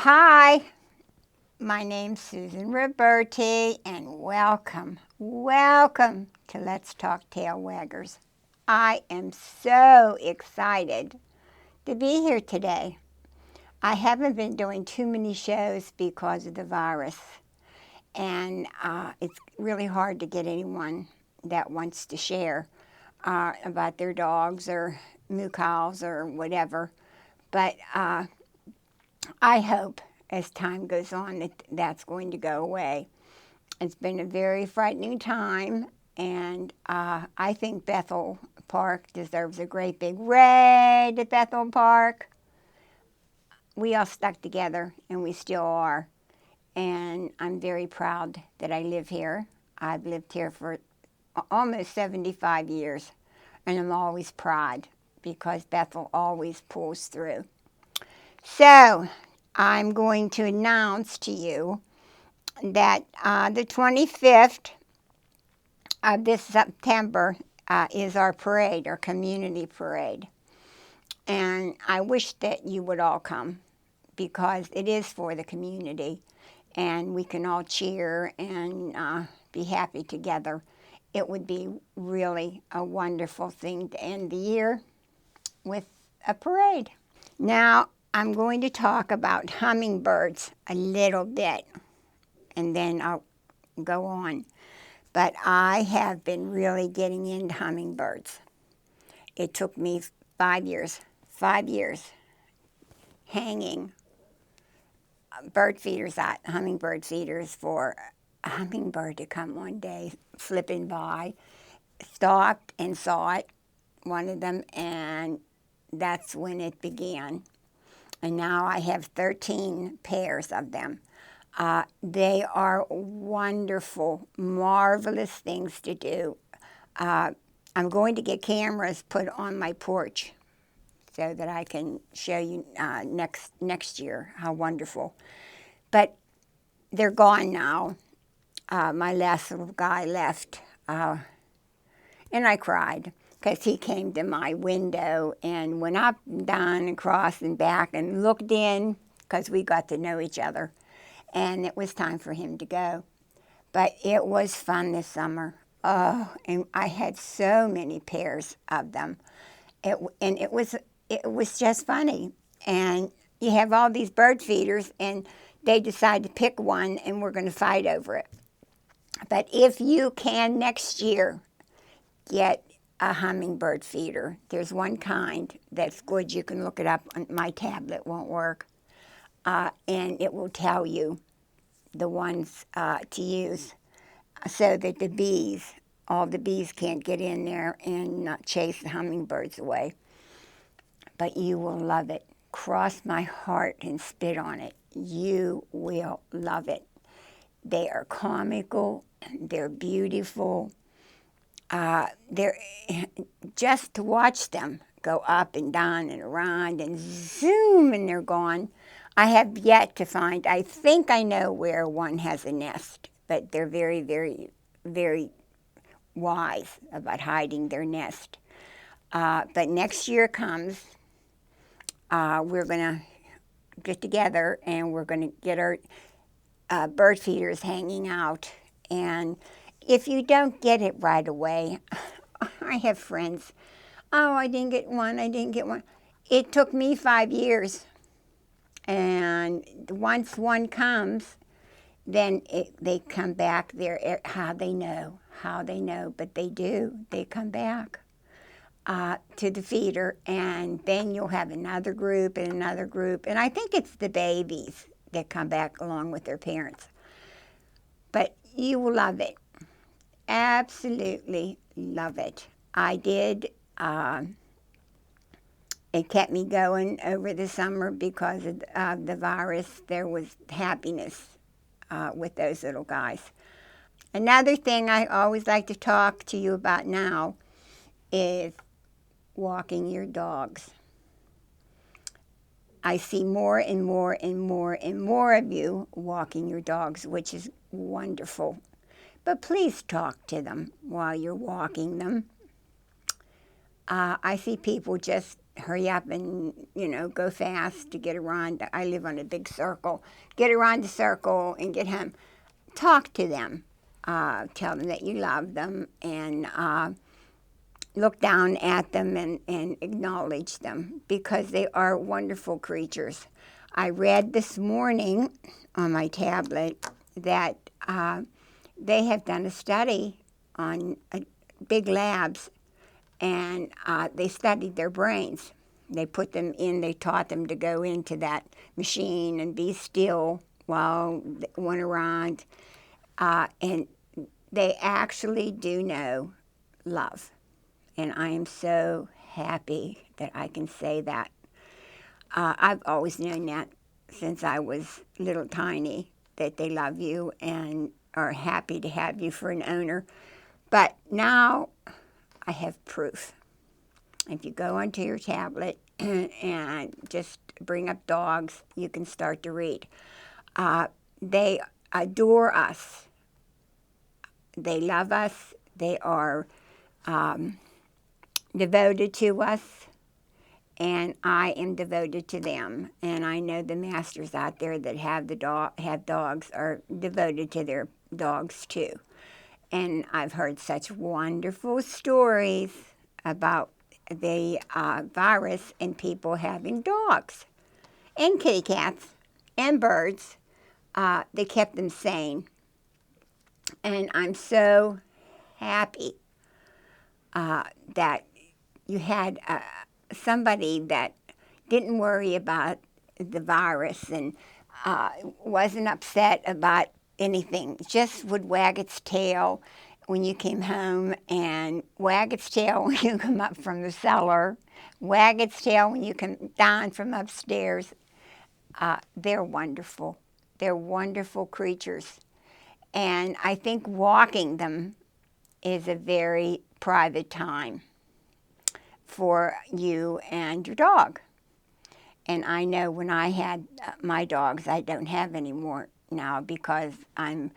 Hi, my name's Susan Roberti, and welcome to Let's Talk Tail Waggers. I am so excited to be here today. I haven't been doing too many shows because of the virus, and it's really hard to get anyone that wants to share about their dogs or moo cows or whatever. But I hope as time goes on that that's going to go away. It's been a very frightening time, and I think Bethel Park deserves a great big raid at Bethel Park. We all stuck together, and we still are. And I'm very proud that I live here. I've lived here for almost 75 years, and I'm always proud because Bethel always pulls through. So, I'm going to announce to you that the 25th of this September is our parade, our community parade. And I wish that you would all come because it is for the community and we can all cheer and be happy together. It would be really a wonderful thing to end the year with a parade. Now, I'm going to talk about hummingbirds a little bit and then I'll go on. But I have been really getting into hummingbirds. It took me 5 years hanging hummingbird feeders for a hummingbird to come one day flipping by, stopped and saw it, one of them, and that's when it began. And now I have 13 pairs of them. They are wonderful, marvelous things to do. I'm going to get cameras put on my porch so that I can show you next year how wonderful. But they're gone now. My last little guy left, and I cried because he came to my window and went up and down and across and back and looked in because we got to know each other. And it was time for him to go. But it was fun this summer. Oh, and I had so many pairs of them. It was just funny. And you have all these bird feeders, and they decide to pick one, and we're going to fight over it. But if you can next year get a hummingbird feeder, there's one kind that's good. You can look it up. My tablet won't work. And it will tell you the ones to use so that all the bees can't get in there and not chase the hummingbirds away. But you will love it. Cross my heart and spit on it. You will love it. They are comical. They're beautiful. They're just to watch them go up and down and around and zoom, and they're gone. I have yet to find, I think I know where one has a nest, but they're very, very, very wise about hiding their nest. But next year comes, we're going to get together and we're going to get our bird feeders hanging out. And if you don't get it right away, I have friends. Oh, I didn't get one. It took me 5 years. And once one comes, then they come back there. How they know, but they do. They come back to the feeder, and then you'll have another group and another group. And I think it's the babies that come back along with their parents. But you will love it. Absolutely love it. I did. It kept me going over the summer because of the virus. There was happiness with those little guys. Another thing I always like to talk to you about now is walking your dogs. I see more and more and more and more of you walking your dogs, which is wonderful. But please talk to them while you're walking them. I see people just hurry up and, go fast to get around. I live on a big circle. Get around the circle and get home. Talk to them. Tell them that you love them, and look down at them and acknowledge them, because they are wonderful creatures. I read this morning on my tablet that they have done a study on big labs, and they studied their brains. They put them in, they taught them to go into that machine and be still while they went around. And they actually do know love. And I am so happy that I can say that. I've always known that since I was little tiny, that they love you and are happy to have you for an owner. But now I have proof. If you go onto your tablet and just bring up dogs, you can start to read. They adore us. They love us. They are devoted to us. And I am devoted to them. And I know the masters out there that have have dogs are devoted to their dogs too. And I've heard such wonderful stories about the virus and people having dogs and kitty cats and birds. They kept them sane. And I'm so happy that you had somebody that didn't worry about the virus and wasn't upset about anything, just would wag its tail when you came home, and wag its tail when you come up from the cellar, wag its tail when you come down from upstairs. They're wonderful. They're wonderful creatures. And I think walking them is a very private time for you and your dog. And I know when I had my dogs, I don't have any more now because I'm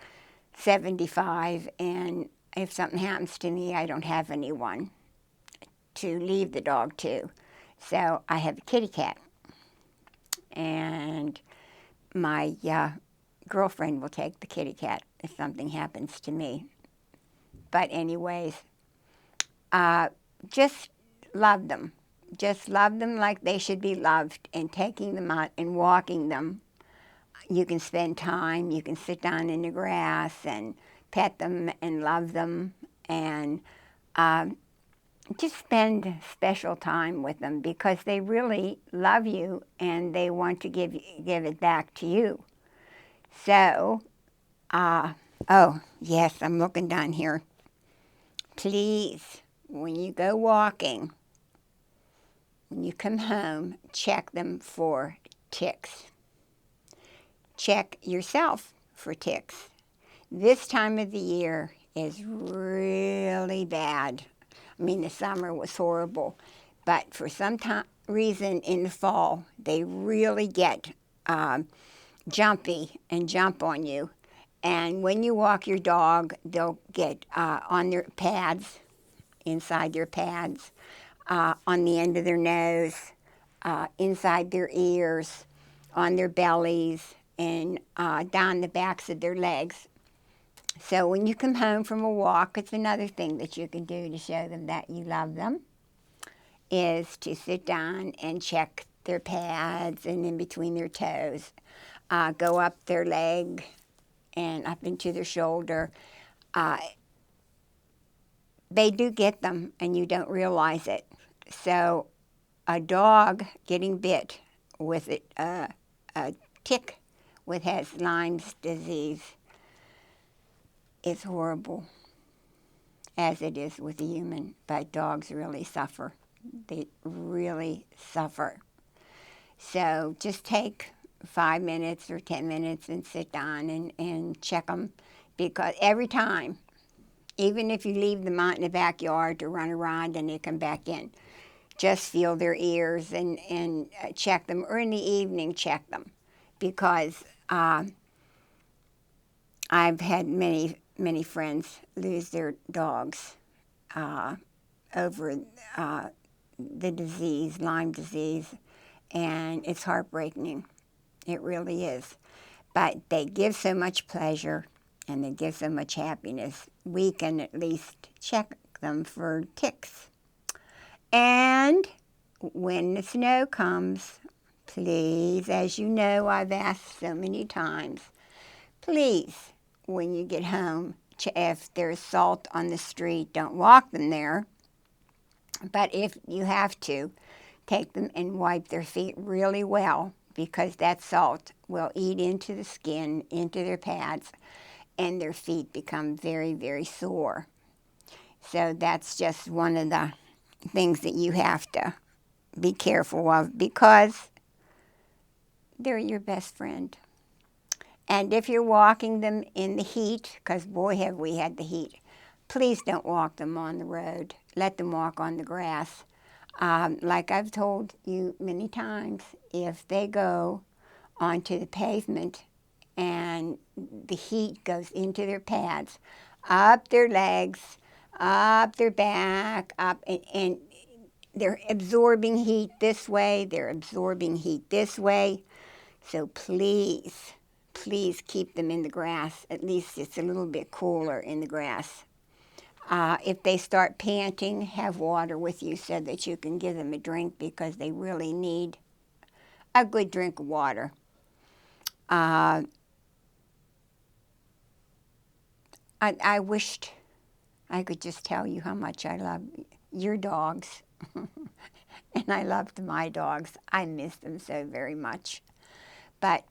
75, and if something happens to me, I don't have anyone to leave the dog to. So I have a kitty cat, and my girlfriend will take the kitty cat if something happens to me. But anyways, just love them. Just love them like they should be loved, and taking them out and walking them. You can spend time, you can sit down in the grass and pet them and love them, and just spend special time with them, because they really love you and they want to give it back to you. So, oh yes, I'm looking down here. Please, when you go walking, when you come home, check them for ticks. Check yourself for ticks. This time of the year is really bad. I mean, the summer was horrible, but for some reason in the fall, they really get jumpy and jump on you. And when you walk your dog, they'll get on their pads, inside their pads, on the end of their nose, inside their ears, on their bellies, and down the backs of their legs. So when you come home from a walk, it's another thing that you can do to show them that you love them, is to sit down and check their pads and in between their toes. Go up their leg and up into their shoulder. They do get them, and you don't realize it. So a dog getting bit with a tick which has Lyme's disease is horrible, as it is with a human, but dogs really suffer. They really suffer. So just take 5 minutes or 10 minutes and sit down and check them, because every time, even if you leave them out in the backyard to run around and they come back in, just feel their ears and check them, or in the evening check them, because I've had many friends lose their dogs over the disease, Lyme disease, and it's heartbreaking. It really is. But they give so much pleasure and they give so much happiness. We can at least check them for ticks. And when the snow comes, please, as you know, I've asked so many times, please, when you get home, if there's salt on the street, don't walk them there. But if you have to, take them and wipe their feet really well because that salt will eat into the skin, into their pads, and their feet become very, very sore. So that's just one of the things that you have to be careful of because they're your best friend. And if you're walking them in the heat, because boy have we had the heat, please don't walk them on the road. Let them walk on the grass. Like I've told you many times, if they go onto the pavement and the heat goes into their pads, up their legs, up their back, up, and they're absorbing heat this way, they're absorbing heat this way. So please, please keep them in the grass. At least it's a little bit cooler in the grass. If they start panting, have water with you so that you can give them a drink because they really need a good drink of water. I wished I could just tell you how much I love your dogs. And I loved my dogs. I miss them so very much. But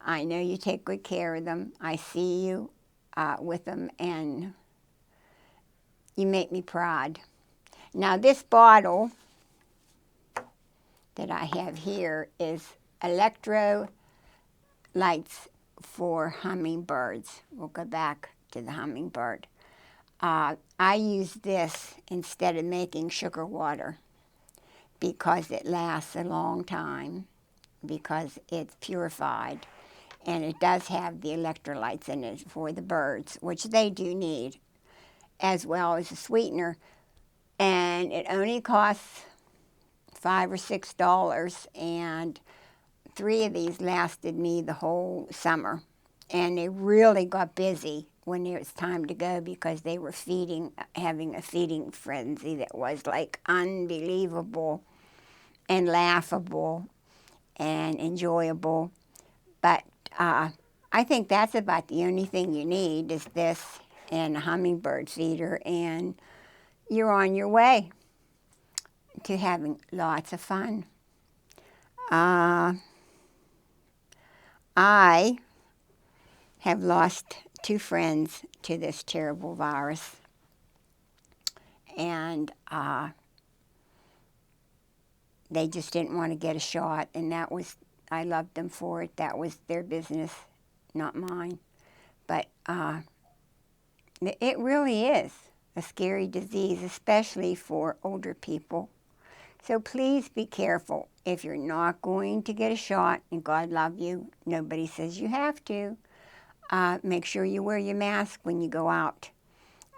I know you take good care of them. I see you with them, and you make me proud. Now, this bottle that I have here is electrolytes for hummingbirds. We'll go back to the hummingbird. I use this instead of making sugar water because it lasts a long time, because it's purified, and it does have the electrolytes in it for the birds, which they do need, as well as a sweetener. And it only costs $5 or $6, and 3 of these lasted me the whole summer. And they really got busy when it was time to go because they were having a feeding frenzy that was like unbelievable and laughable and enjoyable. But I think that's about the only thing you need is this and a hummingbird feeder, and you're on your way to having lots of fun. I have lost 2 friends to this terrible virus, and they just didn't want to get a shot, and I loved them for it. That was their business, not mine. But it really is a scary disease, especially for older people. So please be careful. If you're not going to get a shot, and God love you, nobody says you have to, make sure you wear your mask when you go out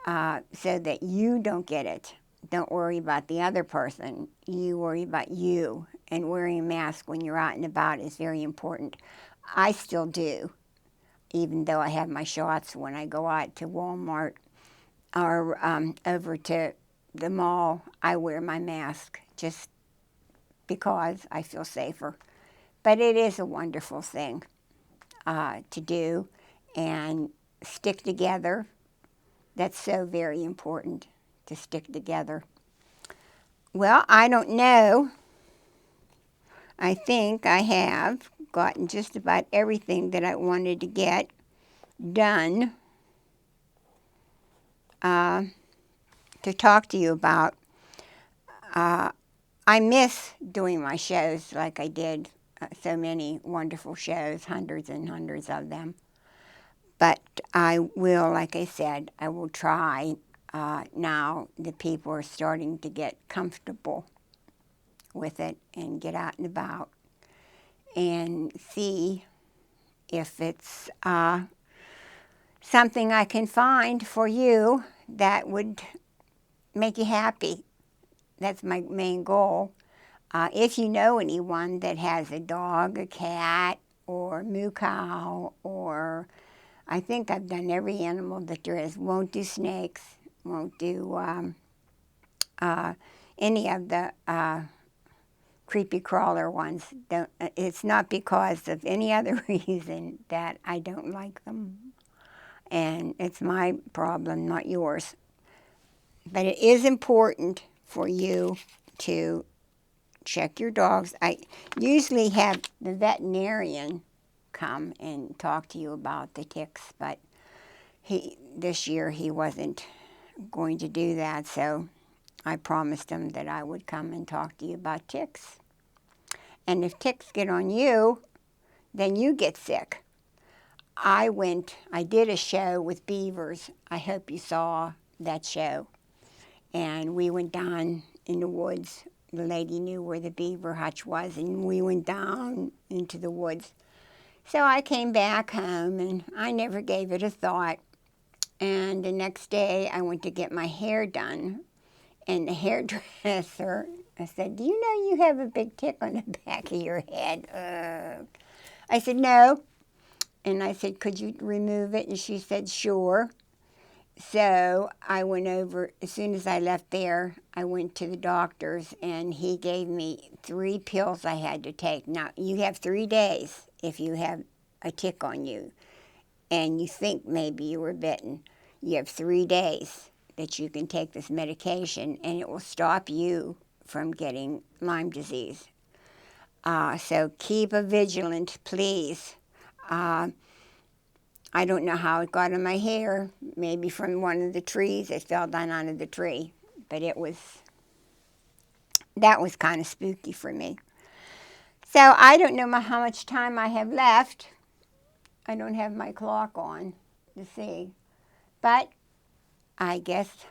so that you don't get it. Don't worry about the other person. You worry about you. And wearing a mask when you're out and about is very important. I still do, even though I have my shots when I go out to Walmart or over to the mall. I wear my mask just because I feel safer. But it is a wonderful thing to do and stick together. That's so very important, to stick together. Well, I don't know. I think I have gotten just about everything that I wanted to get done to talk to you about. I miss doing my shows like I did so many wonderful shows, hundreds and hundreds of them. But I will, like I said, I will try now that people are starting to get comfortable with it and get out and about and see if it's something I can find for you that would make you happy, that's my main goal. If you know anyone that has a dog, a cat, or moo cow, or I think I've done every animal that there is. Won't do snakes, won't do any of the creepy crawler ones. Don't. It's not because of any other reason that I don't like them. And it's my problem, not yours. But it is important for you to check your dogs. I usually have the veterinarian come and talk to you about the ticks, but this year he wasn't going to do that, so I promised him that I would come and talk to you about ticks. And if ticks get on you, then you get sick. I did a show with beavers. I hope you saw that show. And we went down in the woods. The lady knew where the beaver hutch was, and we went down into the woods. So I came back home, and I never gave it a thought. And the next day, I went to get my hair done. And the hairdresser, I said, "Do you know you have a big tick on the back of your head?" I said, "No." And I said, "Could you remove it?" And she said, "Sure." So I went over, as soon as I left there, I went to the doctor's, and he gave me 3 pills I had to take. Now, you have 3 days if you have a tick on you and you think maybe you were bitten. You have 3 days that you can take this medication, and it will stop you from getting Lyme disease. So keep a vigilant, please. I don't know how it got in my hair. Maybe from one of the trees. It fell down out of the tree. But that was kind of spooky for me. So I don't know how much time I have left. I don't have my clock on to see. But I guess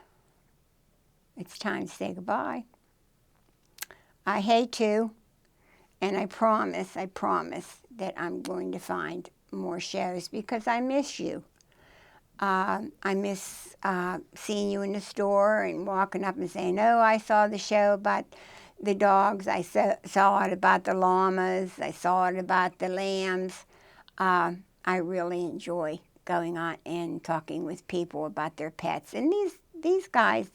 it's time to say goodbye. I hate to, and I promise that I'm going to find more shows because I miss you. I miss seeing you in the store and walking up and saying, "Oh, I saw the show about the dogs. I saw it about the llamas. I saw it about the lambs." I really enjoy going on and talking with people about their pets. And these guys,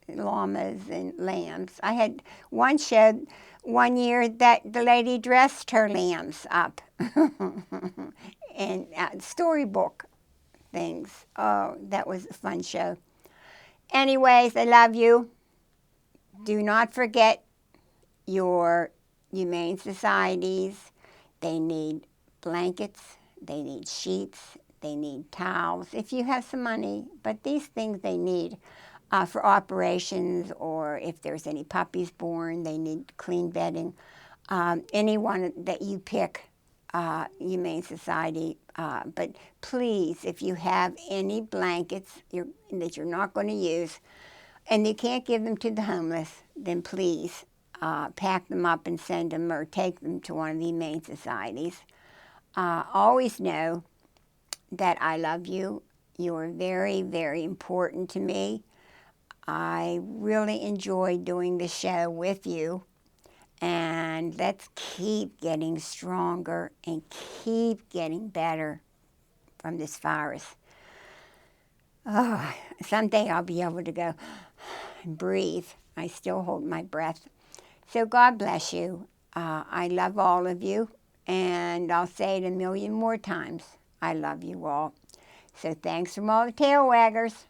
llamas and lambs. I had one show one year that the lady dressed her lambs up and storybook things. Oh, that was a fun show. Anyways, I love you. Do not forget your humane societies. They need blankets, they need sheets, they need towels, if you have some money. But these things they need for operations, or if there's any puppies born, they need clean bedding. Anyone that you pick, Humane Society. But please, if you have any blankets that you're not going to use, and you can't give them to the homeless, then please pack them up and send them or take them to one of the Humane Societies. Always know that I love you. You are very, very important to me. I really enjoy doing the show with you. And let's keep getting stronger and keep getting better from this virus. Oh, someday I'll be able to go and breathe. I still hold my breath. So God bless you. I love all of you. And I'll say it a million more times. I love you all. So thanks from all the tail waggers.